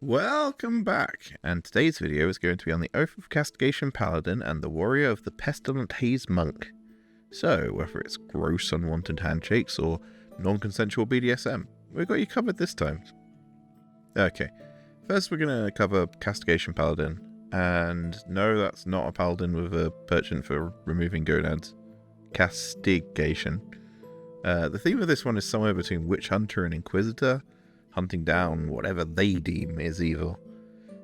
Welcome back, and today's video is going to be on the Oath of Castigation Paladin and the Warrior of the Pestilent Haze Monk. So, whether it's gross unwanted handshakes or non-consensual BDSM, we've got you covered this time. Okay, first we're going to cover Castigation Paladin, and no, that's not a paladin with a penchant for removing gonads. Castigation. The theme of this one is somewhere between Witch Hunter and Inquisitor, hunting down whatever they deem is evil.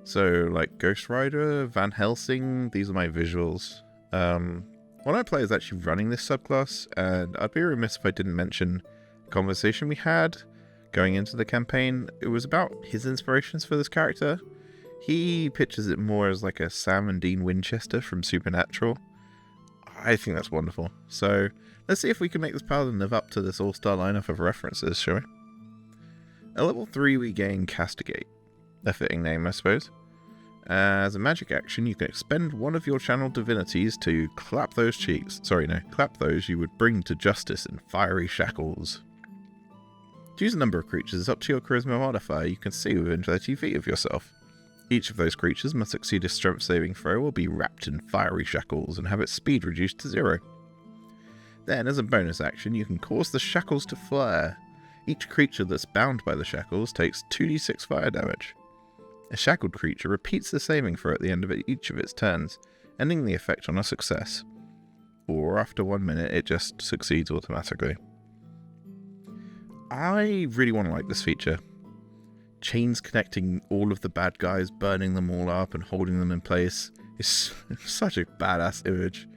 So, like Ghost Rider, Van Helsing, these are my visuals. One of my players is actually running this subclass, and I'd be remiss if I didn't mention a conversation we had going into the campaign. It was about his inspirations for this character. He pictures it more as like a Sam and Dean Winchester from Supernatural. I think that's wonderful. So, let's see if we can make this paladin live up to this all-star lineup of references, shall we? At level 3 we gain Castigate, a fitting name I suppose. As a magic action you can expend one of your channeled divinities to clap those you would bring to justice in fiery shackles. Choose a number of creatures up to your charisma modifier you can see within 30 feet of yourself. Each of those creatures must succeed a strength saving throw or be wrapped in fiery shackles and have its speed reduced to 0. Then as a bonus action you can cause the shackles to flare. Each creature that's bound by the shackles takes 2d6 fire damage. A shackled creature repeats the saving throw at the end of each of its turns, ending the effect on a success. Or after 1 minute it just succeeds automatically. I really want to like this feature. Chains connecting all of the bad guys, burning them all up and holding them in place is such a badass image.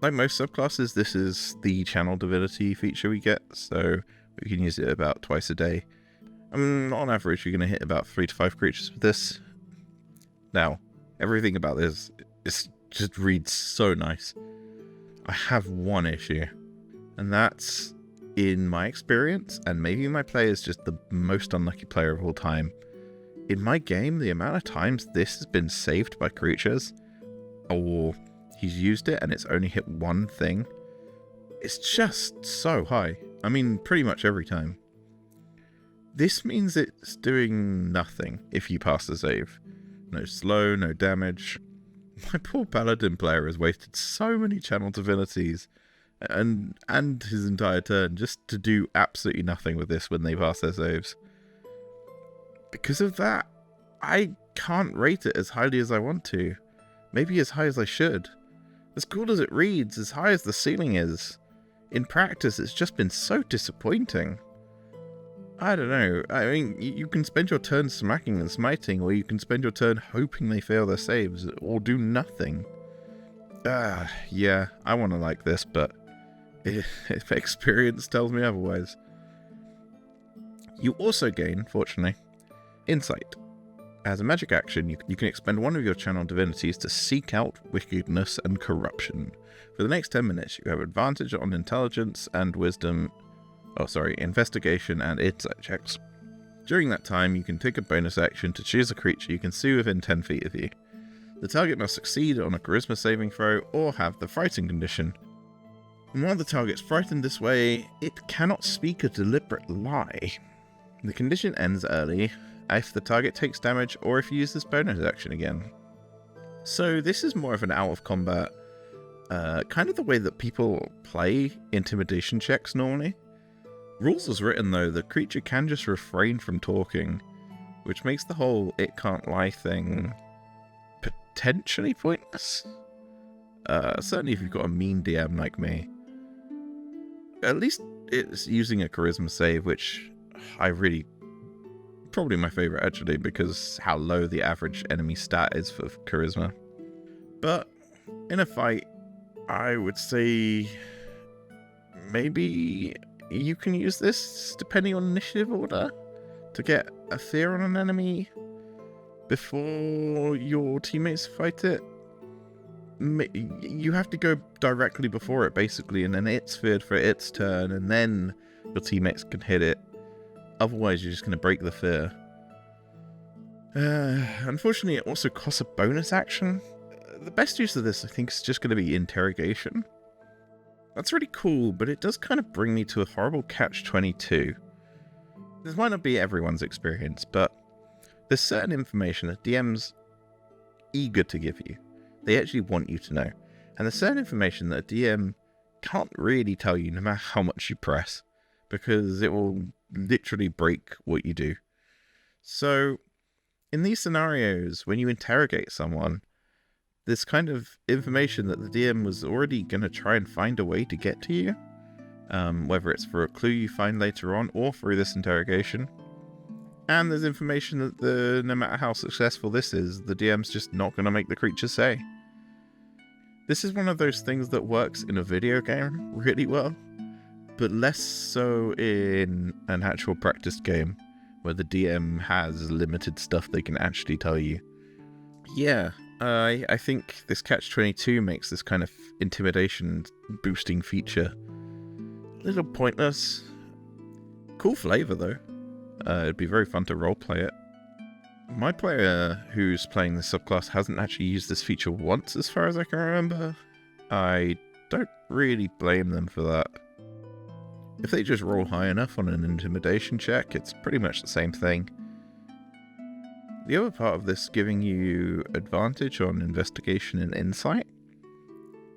Like most subclasses, this is the channel divinity feature we get, so we can use it about twice a day. On average, you're going to hit about 3 to 5 creatures with this. Now, everything about this just reads so nice. I have one issue, and that's, in my experience, and maybe my player is just the most unlucky player of all time. In my game, the amount of times this has been saved by creatures, or he's used it and it's only hit one thing, it's just so high. I mean, pretty much every time. This means it's doing nothing if you pass the save. No slow, no damage. My poor paladin player has wasted so many channel divinities and his entire turn just to do absolutely nothing with this when they pass their saves. Because of that, I can't rate it as highly as I want to. Maybe as high as I should. As cool as it reads, as high as the ceiling is, in practice it's just been so disappointing. I don't know, I mean, you can spend your turn smacking and smiting, or you can spend your turn hoping they fail their saves, or do nothing. Yeah, I want to like this, but if experience tells me otherwise. You also gain, fortunately, Insight. As a magic action, you can expend one of your channeled divinities to seek out wickedness and corruption. For the next 10 minutes, you have advantage on intelligence and investigation and insight checks. During that time, you can take a bonus action to choose a creature you can see within 10 feet of you. The target must succeed on a charisma saving throw or have the frightened condition. And while the target's frightened this way, it cannot speak a deliberate lie. The condition ends early if the target takes damage or if you use this bonus action again. So this is more of an out of combat, kind of the way that people play intimidation checks normally. Rules was written though, the creature can just refrain from talking, which makes the whole it can't lie thing potentially pointless. Certainly if you've got a mean DM like me. At least it's using a charisma save, which probably my favourite actually, because how low the average enemy stat is for charisma. But in a fight, I would say maybe you can use this depending on initiative order to get a fear on an enemy before your teammates fight it. You have to go directly before it basically, and then it's feared for its turn, and then your teammates can hit it. Otherwise, you're just going to break the fear. Unfortunately, it also costs a bonus action. The best use of this, I think, is just going to be interrogation. That's really cool, but it does kind of bring me to a horrible catch-22. This might not be everyone's experience, but There's certain information that DM's eager to give you. They actually want you to know. And there's certain information that a DM can't really tell you no matter how much you press, because it will literally break what you do. So, in these scenarios, when you interrogate someone, this kind of information that the DM was already going to try and find a way to get to you, whether it's for a clue you find later on or through this interrogation. And there's information that no matter how successful this is, the DM's just not going to make the creature say. This is one of those things that works in a video game really well, but less so in an actual practice game, where the DM has limited stuff they can actually tell you. Yeah, I think this Catch-22 makes this kind of intimidation boosting feature a little pointless. Cool flavour though. It'd be very fun to roleplay it. My player who's playing the subclass hasn't actually used this feature once as far as I can remember. I don't really blame them for that. If they just roll high enough on an intimidation check, it's pretty much the same thing. The other part of this giving you advantage on investigation and insight.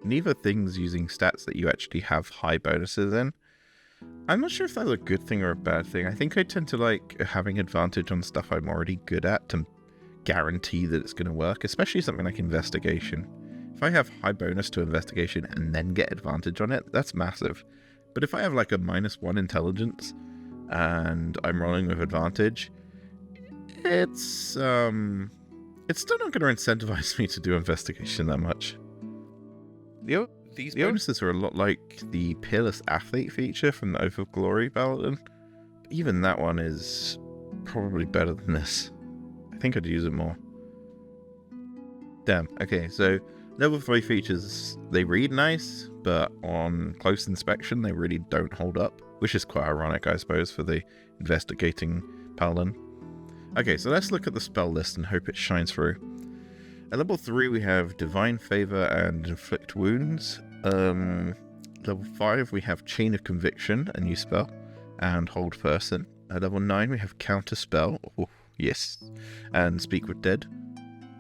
Neither things using stats that you actually have high bonuses in. I'm not sure if that's a good thing or a bad thing. I think I tend to like having advantage on stuff I'm already good at to guarantee that it's going to work, especially something like investigation. If I have high bonus to investigation and then get advantage on it, that's massive. But if I have like a -1 intelligence and I'm rolling with advantage, it's still not going to incentivize me to do investigation that much. These bonuses are a lot like the Peerless Athlete feature from the Oath of Glory Paladin. Even that one is probably better than this. I think I'd use it more. Damn, okay, so level 3 features, they read nice, but on close inspection they really don't hold up, which is quite ironic, I suppose, for the investigating Paladin. Okay, so let's look at the spell list and hope it shines through. At level 3 we have Divine Favor and Inflict Wounds. Level 5 we have Chain of Conviction, a new spell, and Hold Person. At level 9 we have Counter Spell, oh yes, and Speak with Dead.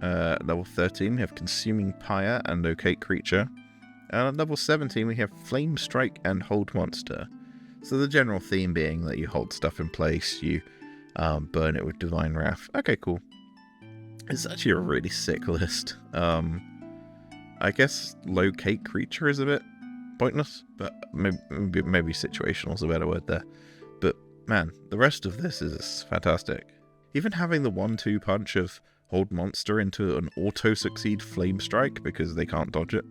Level 13 we have Consuming Pyre and Locate Creature. And at level 17 we have Flame Strike and Hold Monster. So the general theme being that you hold stuff in place, you burn it with Divine Wrath. Okay, cool. It's actually a really sick list. I guess Locate Creature is a bit pointless, but maybe situational is a better word there. But man, the rest of this is fantastic. Even having the 1-2 punch of Hold Monster into an auto-succeed Flame Strike because they can't dodge it.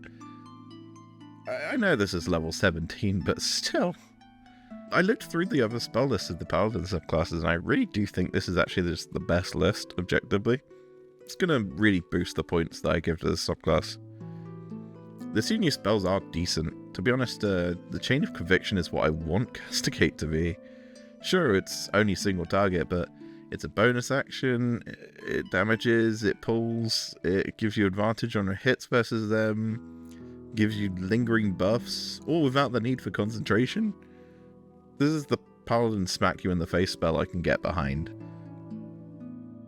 I know this is level 17, but still. I looked through the other spell lists of the Paladin subclasses, and I really do think this is actually just the best list, objectively. It's going to really boost the points that I give to this subclass. The 2 new spells are decent. To be honest, the Chain of Conviction is what I want Castigate to be. Sure, it's only single target, but it's a bonus action, it damages, it pulls, it gives you advantage on hits versus them, gives you lingering buffs, all without the need for concentration. This is the Paladin smack you in the face spell I can get behind.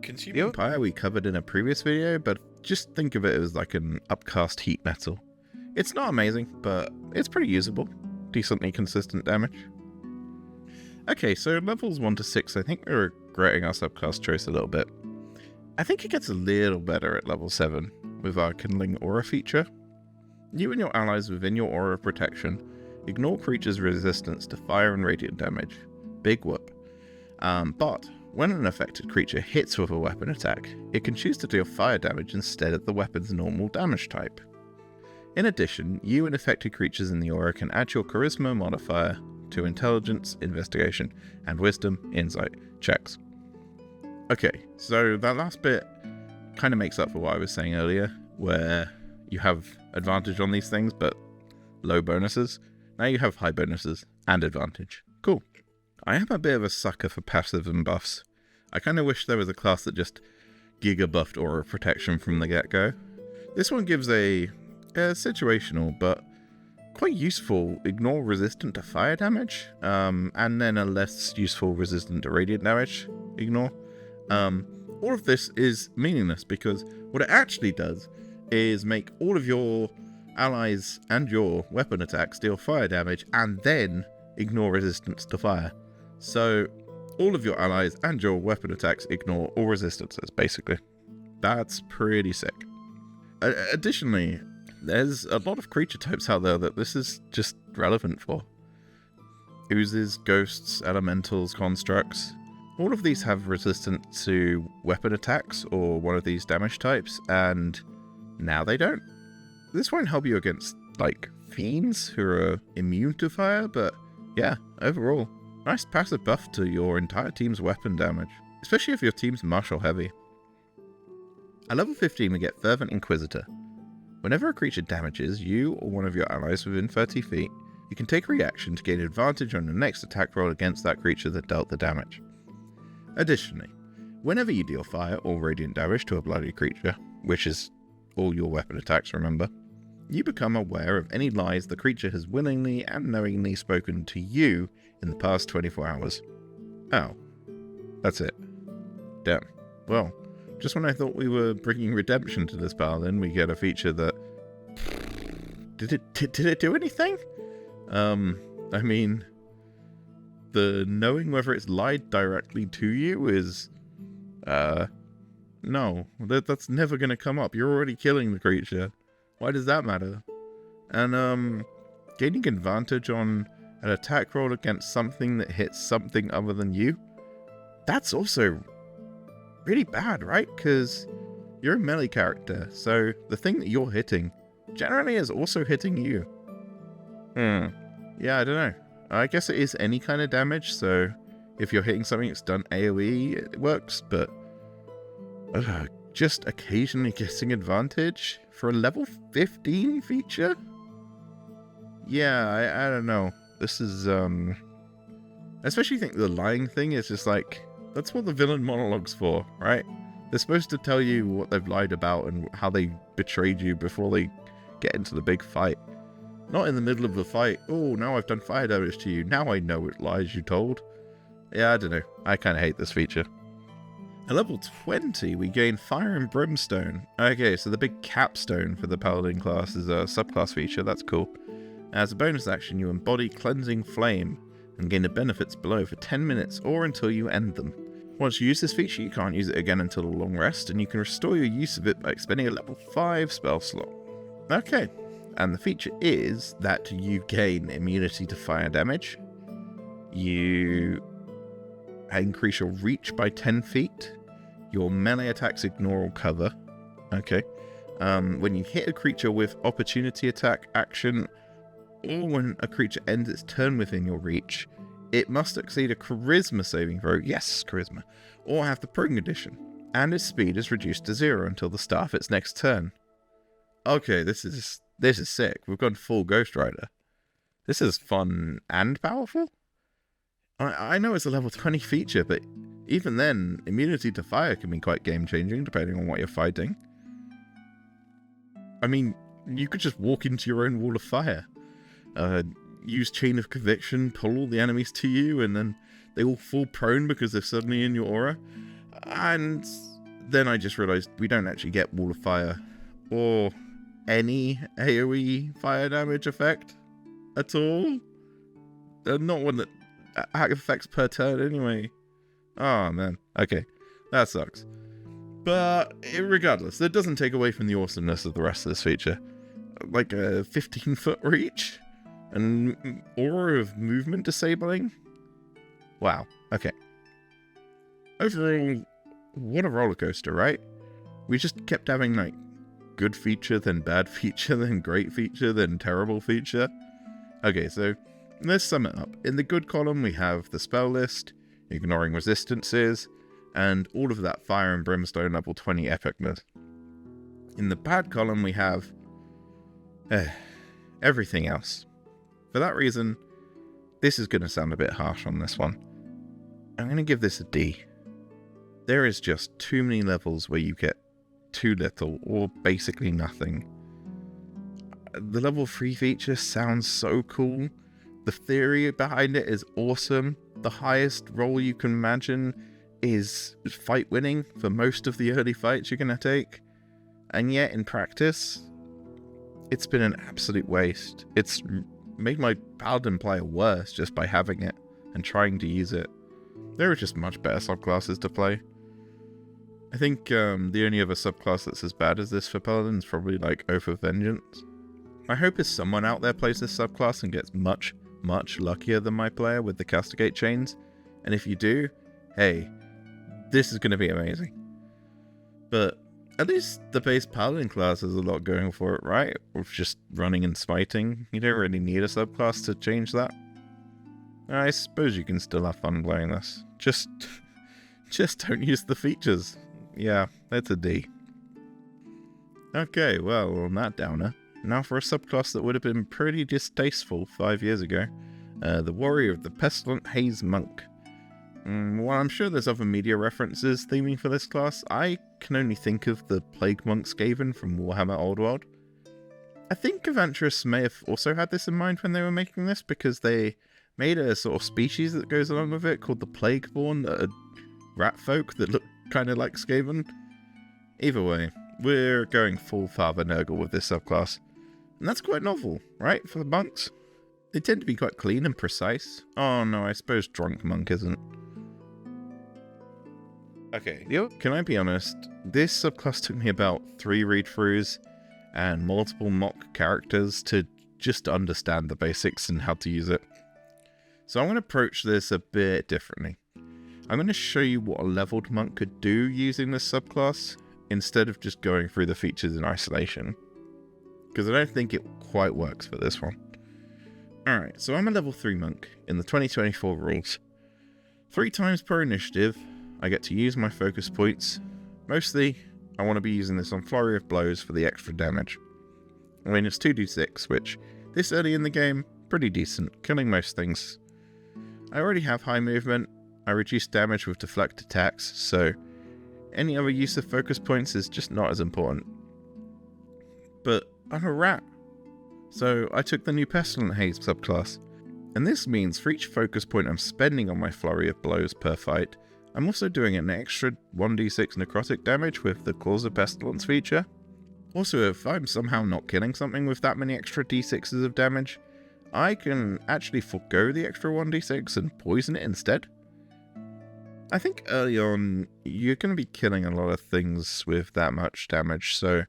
Consuming Pyre we covered in a previous video, but just think of it as like an upcast heat metal. It's not amazing, but it's pretty usable. Decently consistent damage. Okay, so levels 1 to 6, I think we're regretting our subclass choice a little bit. I think it gets a little better at level 7, with our Kindling Aura feature. You and your allies within your aura of protection ignore creatures' resistance to fire and radiant damage. Big whoop. But when an affected creature hits with a weapon attack, it can choose to deal fire damage instead of the weapon's normal damage type. In addition, you and affected creatures in the aura can add your charisma modifier to intelligence, investigation, and wisdom, insight checks. Okay, so that last bit kind of makes up for what I was saying earlier, where you have advantage on these things, but low bonuses. Now you have high bonuses and advantage. Cool. I am a bit of a sucker for passives and buffs. I kind of wish there was a class that just giga buffed aura protection from the get-go. This one gives a situational, but quite useful ignore resistant to fire damage, and then a less useful resistant to radiant damage ignore. all of this is meaningless because what it actually does is make all of your allies and your weapon attacks deal fire damage and then ignore resistance to fire. So all of your allies and your weapon attacks ignore all resistances, basically. That's pretty sick. Additionally, there's a lot of creature types out there that this is just relevant for. Oozes, ghosts, elementals, constructs. All of these have resistance to weapon attacks or one of these damage types, and now they don't. This won't help you against, like, fiends who are immune to fire, but yeah, overall, nice passive buff to your entire team's weapon damage, especially if your team's martial heavy. At level 15 we get Fervent Inquisitor. Whenever a creature damages you or one of your allies within 30 feet, you can take a reaction to gain advantage on the next attack roll against that creature that dealt the damage. Additionally, whenever you deal fire or radiant damage to a bloody creature, which is all your weapon attacks, remember, you become aware of any lies the creature has willingly and knowingly spoken to you in the past 24 hours. Oh, that's it. Damn. Well, just when I thought we were bringing redemption to this Paladin, we get a feature that... Did it do anything? I mean, the knowing whether it's lied directly to you is... No, that's never going to come up. You're already killing the creature. Why does that matter? And, gaining advantage on an attack roll against something that hits something other than you? That's also really bad, right? Because you're a melee character, so the thing that you're hitting generally is also hitting you. Yeah, I don't know. I guess it is any kind of damage, so if you're hitting something that's done AoE, it works, but just occasionally getting advantage for a level 15 feature? Yeah, I don't know. This is, I especially think the lying thing is just like, that's what the villain monologue's for, right? They're supposed to tell you what they've lied about and how they betrayed you before they get into the big fight. Not in the middle of the fight, oh, now I've done fire damage to you, now I know what lies you told. Yeah, I don't know, I kind of hate this feature. At level 20, we gain Fire and Brimstone. Okay, so the big capstone for the Paladin class is a subclass feature, that's cool. As a bonus action, you embody Cleansing Flame and gain the benefits below for 10 minutes or until you end them. Once you use this feature, you can't use it again until a long rest, and you can restore your use of it by expending a level 5 spell slot. Okay, and the feature is that you gain immunity to fire damage, you increase your reach by 10 feet, your melee attacks ignore all cover, okay, when you hit a creature with opportunity attack action, or when a creature ends its turn within your reach, it must exceed a charisma saving throw, yes, charisma, or have the Prone condition, and its speed is reduced to 0 until the start of its next turn. Okay, this is sick. We've gone full Ghost Rider. This is fun and powerful? I know it's a level 20 feature, but even then, immunity to fire can be quite game-changing depending on what you're fighting. I mean, you could just walk into your own wall of fire. Use Chain of Conviction, pull all the enemies to you, and then they all fall prone because they're suddenly in your aura. And then I just realized we don't actually get Wall of Fire or any AoE fire damage effect at all. Not one that affects per turn anyway. Oh man, okay, that sucks. But regardless, that doesn't take away from the awesomeness of the rest of this feature. Like a 15-foot reach? An aura of movement disabling? Wow, okay. Overall, what a roller coaster, right? We just kept having, like, good feature, then bad feature, then great feature, then terrible feature. Okay, so let's sum it up. In the good column, we have the spell list, ignoring resistances, and all of that Fire and Brimstone level 20 epicness. In the bad column, we have everything else. For that reason, this is going to sound a bit harsh on this one. I'm going to give this a D. There is just too many levels where you get too little, or basically nothing. The level 3 feature sounds so cool. The theory behind it is awesome. The highest roll you can imagine is fight winning for most of the early fights you're going to take. And yet, in practice, it's been an absolute waste. It's made my Paladin player worse just by having it and trying to use it. There are just much better subclasses to play. I think the only other subclass that's as bad as this for Paladin is probably like Oath of Vengeance. My hope is someone out there plays this subclass and gets much, much luckier than my player with the Castigate chains. And if you do, hey, this is going to be amazing. But at least the base Paladin class has a lot going for it, right? With just running and smiting. You don't really need a subclass to change that. I suppose you can still have fun playing this. Just don't use the features. Yeah, that's a D. Okay, well, on that downer, now for a subclass that would have been pretty distasteful 5 years ago. The Warrior of the Pestilent Haze Monk. While I'm sure there's other media references theming for this class, I can only think of the Plague Monk Skaven from Warhammer Old World. I think Avantris may have also had this in mind when they were making this, because they made a sort of species that goes along with it called the Plagueborn, that are rat folk that look kind of like Skaven. Either way, we're going full Father Nurgle with this subclass. And that's quite novel, right, for the monks? They tend to be quite clean and precise. Oh no, I suppose Drunk Monk isn't. Okay, can I be honest? This subclass took me about 3 read-throughs and multiple mock characters to just understand the basics and how to use it. So I'm going to approach this a bit differently. I'm going to show you what a leveled monk could do using this subclass, instead of just going through the features in isolation. Because I don't think it quite works for this one. Alright, so I'm a level 3 monk in the 2024 rules. 3 times per initiative, I get to use my focus points. Mostly, I want to be using this on Flurry of Blows for the extra damage. I mean, it's 2d6, which, this early in the game, pretty decent, killing most things. I already have high movement, I reduce damage with deflect attacks, so any other use of focus points is just not as important. But I'm a rat, so I took the new Pestilent Haze subclass, and this means for each focus point I'm spending on my Flurry of Blows per fight, I'm also doing an extra 1d6 necrotic damage with the Claws of Pestilence feature. Also, if I'm somehow not killing something with that many extra d6s of damage, I can actually forego the extra 1d6 and poison it instead. I think early on, you're going to be killing a lot of things with that much damage, so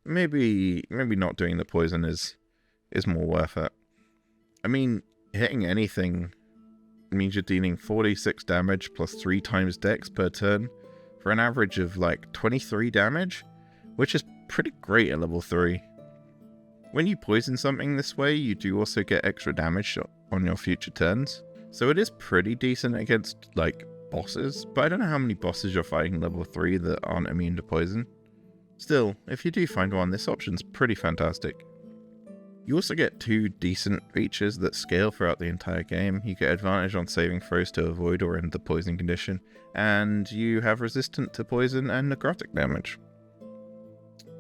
maybe not doing the poison is more worth it. I mean, hitting anything means you're dealing 46 damage plus 3 times dex per turn for an average of like 23 damage, which is pretty great at level 3. When you poison something this way, you do also get extra damage on your future turns, so it is pretty decent against like bosses, but I don't know how many bosses you're fighting level 3 that aren't immune to poison. Still, if you do find one, this option's pretty fantastic. You also get 2 decent features that scale throughout the entire game. You get advantage on saving throws to avoid or end the poison condition, and you have resistant to poison and necrotic damage.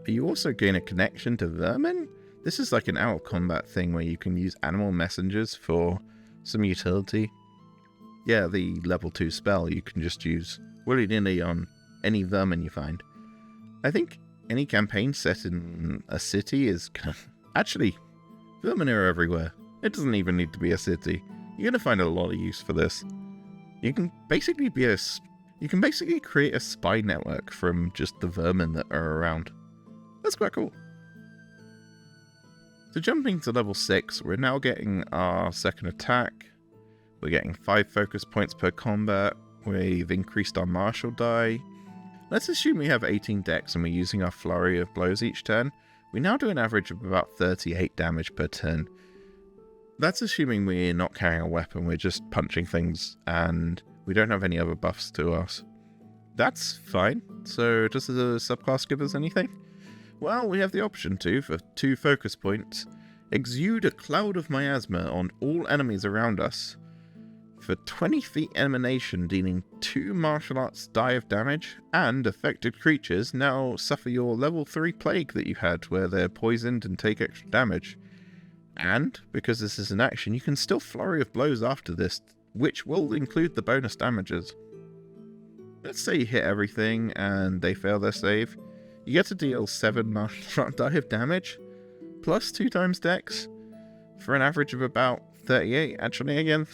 You also gain a connection to vermin? This is like an out of combat thing where you can use animal messengers for some utility. Yeah, the level 2 spell you can just use willy-nilly on any vermin you find. I think any campaign set in a city is actually, vermin are everywhere. It doesn't even need to be a city. You're gonna find a lot of use for this. You can basically create a spy network from just the vermin that are around. That's quite cool. So jumping to level 6, we're now getting our second attack. We're getting 5 focus points per combat. We've increased our martial die. Let's assume we have 18 dex and we're using our Flurry of Blows each turn. We now do an average of about 38 damage per turn. That's assuming we're not carrying a weapon, we're just punching things, and we don't have any other buffs to us. That's fine. So does the subclass give us anything? Well, we have the option to, for 2 focus points, exude a cloud of miasma on all enemies around us. For 20 feet emanation, dealing 2 martial arts die of damage, and affected creatures now suffer your level 3 plague that you had, where they're poisoned and take extra damage. And, because this is an action, you can still Flurry of Blows after this, which will include the bonus damages. let's say you hit everything and they fail their save, you get to deal 7 die of damage, plus 2 times dex, for an average of about 38, actually, again.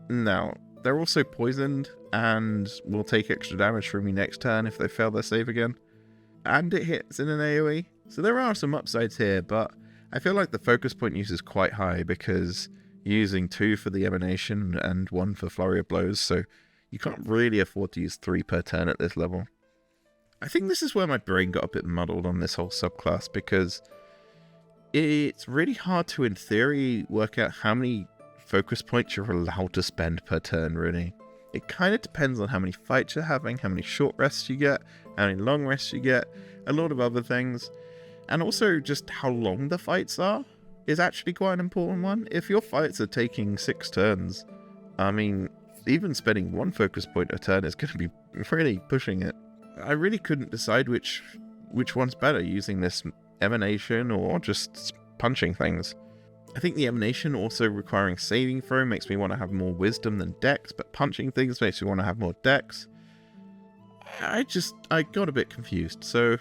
Now, they're also poisoned, and will take extra damage from you next turn if they fail their save again. And it hits in an AoE, so there are some upsides here, but I feel like the focus point use is quite high, because you're using 2 for the Emanation and 1 for Flurry of Blows, so you can't really afford to use 3 per turn at this level. I think this is where my brain got a bit muddled on this whole subclass, because it's really hard to, in theory, work out how many focus points you're allowed to spend per turn, really. It kind of depends on how many fights you're having, how many short rests you get, how many long rests you get, a lot of other things. And also just how long the fights are is actually quite an important one. If your fights are taking 6 turns, I mean, even spending 1 focus point a turn is going to be really pushing it. I really couldn't decide which one's better, using this Emanation or just punching things. I think the Emanation also requiring saving throw makes me want to have more wisdom than dex, but punching things makes me want to have more dex. I got a bit confused, so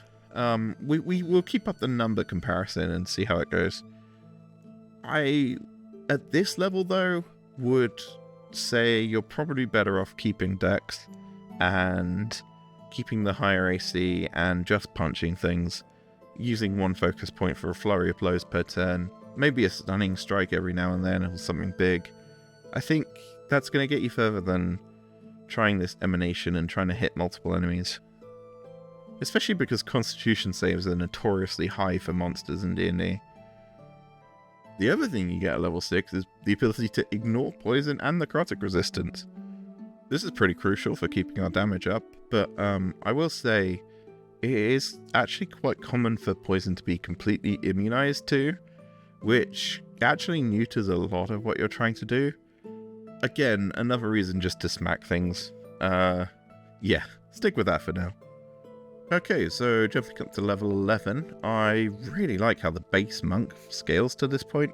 we will keep up the number comparison and see how it goes. I, at this level though, would say you're probably better off keeping dex and keeping the higher AC and just punching things, using 1 focus point for a flurry of blows per turn, maybe a stunning strike every now and then or something big. I think that's going to get you further than trying this Emanation and trying to hit multiple enemies. Especially because Constitution saves are notoriously high for monsters in D&D. The other thing you get at level 6 is the ability to ignore poison and necrotic resistance. This is pretty crucial for keeping our damage up, but I will say it is actually quite common for poison to be completely immunized to, which actually neuters a lot of what you're trying to do. Again, another reason just to smack things. Yeah, stick with that for now. Okay, so jumping up to level 11, I really like how the base monk scales to this point.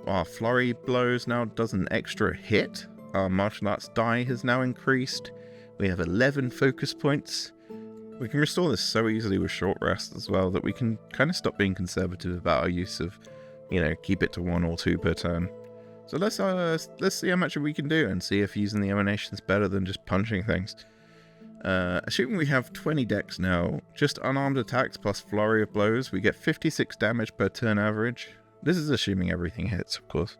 Our flurry blows now does an extra hit. Our martial arts die has now increased. We have 11 focus points. We can restore this so easily with short rest as well that we can kind of stop being conservative about our use of, keep it to 1 or 2 per turn. So let's see how much we can do and see if using the Emanation is better than just punching things. Assuming we have 20 dex now, just unarmed attacks plus flurry of blows, we get 56 damage per turn average. This is assuming everything hits, of course.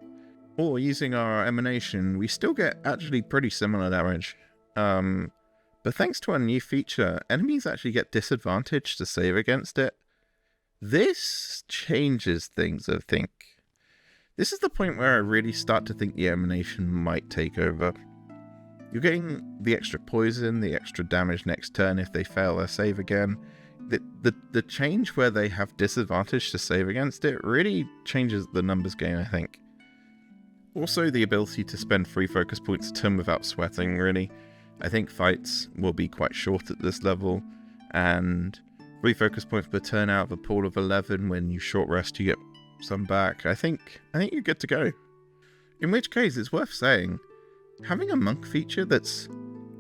Or using our Emanation, we still get actually pretty similar damage. But thanks to our new feature, enemies actually get disadvantaged to save against it. This changes things, I think. This is the point where I really start to think the Emanation might take over. You're getting the extra poison, the extra damage next turn if they fail their save again. The change where they have disadvantage to save against it really changes the numbers game, I think. Also, the ability to spend 3 focus points a turn without sweating, really. I think fights will be quite short at this level, and 3 focus points per turn out of a pool of 11. When you short rest, you get some back. I think you're good to go. In which case, it's worth saying, having a monk feature that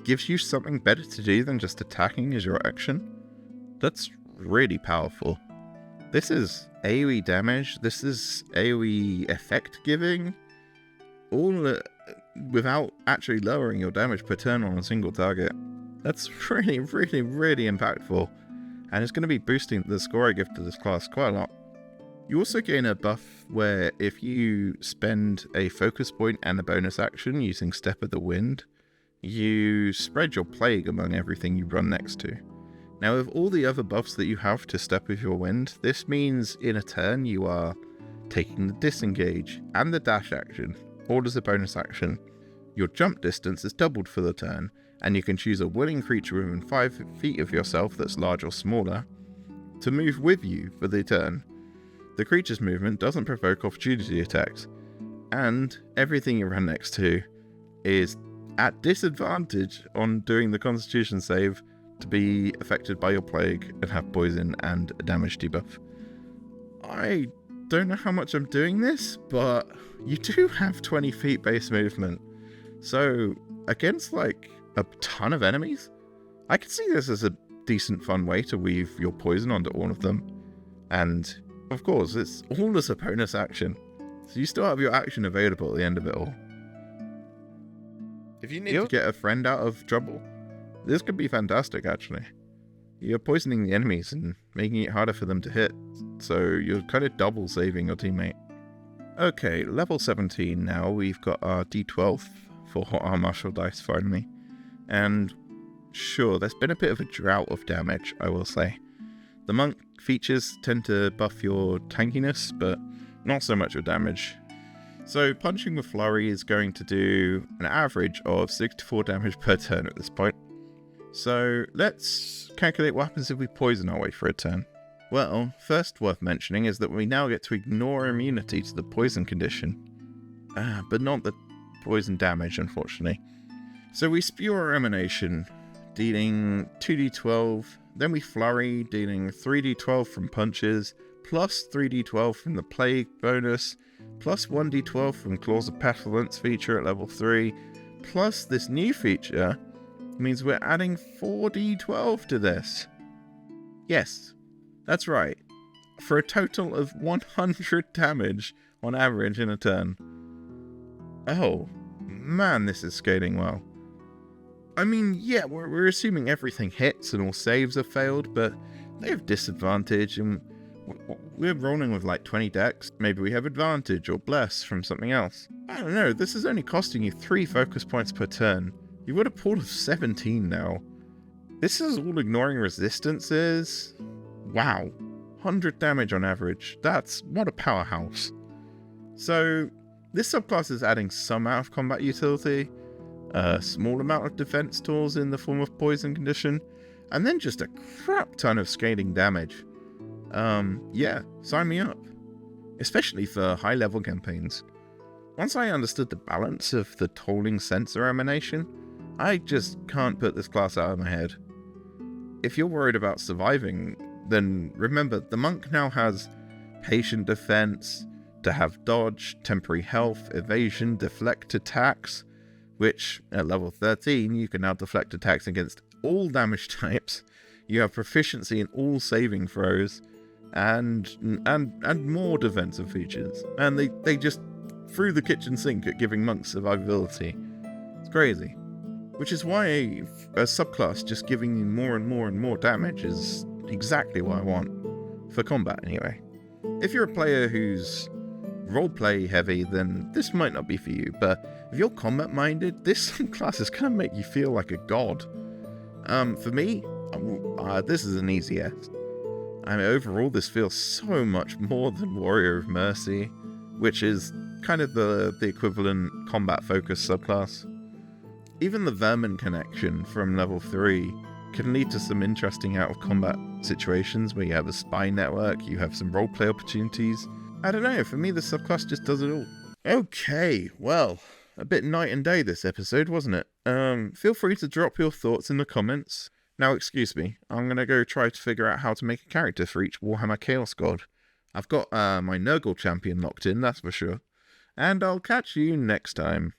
gives you something better to do than just attacking as your action, that's really powerful. This is AoE damage, this is AoE effect giving, all without actually lowering your damage per turn on a single target. That's really, really, really impactful, and it's going to be boosting the score I give to this class quite a lot. You also gain a buff where if you spend a focus point and a bonus action using Step of the Wind, you spread your plague among everything you run next to. Now, with all the other buffs that you have to Step with your Wind, this means in a turn you are taking the disengage and the dash action, all as a bonus action. Your jump distance is doubled for the turn, and you can choose a willing creature within 5 feet of yourself that's large or smaller to move with you for the turn. The creature's movement doesn't provoke opportunity attacks, and everything you run next to is at disadvantage on doing the Constitution save to be affected by your plague and have poison and a damage debuff. I don't know how much I'm doing this, but you do have 20 feet base movement. So against like a ton of enemies, I can see this as a decent fun way to weave your poison onto all of them. And, of course, it's all as a bonus action. So you still have your action available at the end of it all. If you need to get a friend out of trouble, this could be fantastic, actually. You're poisoning the enemies and making it harder for them to hit, so you're kind of double saving your teammate. Okay, level 17 now. We've got our D12 for our martial dice finally. And sure, there's been a bit of a drought of damage, I will say. The monk features tend to buff your tankiness, but not so much your damage. So punching with flurry is going to do an average of 64 damage per turn at this point. So let's calculate what happens if we poison our way for a turn. Well, first worth mentioning is that we now get to ignore immunity to the poison condition. But not the poison damage, unfortunately. So we spew our emanation, dealing 2d12, then we flurry, dealing 3d12 from punches, plus 3d12 from the plague bonus, plus 1d12 from Claws of Pestilence feature at level 3, plus this new feature means we're adding 4d12 to this. Yes, that's right. For a total of 100 damage on average in a turn. Oh, man, this is scaling well. I mean, yeah, we're assuming everything hits and all saves have failed, but they have disadvantage, and we're rolling with like 20 decks. Maybe we have advantage or bless from something else. I don't know, this is only costing you 3 focus points per turn. You've got a pool of 17 now. This is all ignoring resistances. Wow, 100 damage on average. What a powerhouse. So, this subclass is adding some out of combat utility, a small amount of defense tools in the form of poison condition, and then just a crap ton of scaling damage. Yeah, sign me up. Especially for high level campaigns. Once I understood the balance of the tolling sensor emanation, I just can't put this class out of my head. If you're worried about surviving, then remember the monk now has patient defense, to have dodge, temporary health, evasion, deflect attacks, which at level 13 you can now deflect attacks against all damage types. You have proficiency in all saving throws, and more defensive features. And they just threw the kitchen sink at giving monks survivability. It's crazy. Which is why a subclass just giving you more and more and more damage is exactly what I want. For combat, anyway. If you're a player who's roleplay heavy, then this might not be for you, but if you're combat minded, this subclass is going to make you feel like a god. For me, this is an easy yes. I mean, overall, this feels so much more than Warrior of Mercy, which is kind of the equivalent combat-focused subclass. Even the Vermin connection from level 3 can lead to some interesting out-of-combat situations where you have a spy network, you have some roleplay opportunities. I don't know, for me the subclass just does it all. Okay, well, a bit night and day this episode, wasn't it? Feel free to drop your thoughts in the comments. Now, excuse me, I'm going to go try to figure out how to make a character for each Warhammer Chaos God. I've got my Nurgle champion locked in, that's for sure. And I'll catch you next time.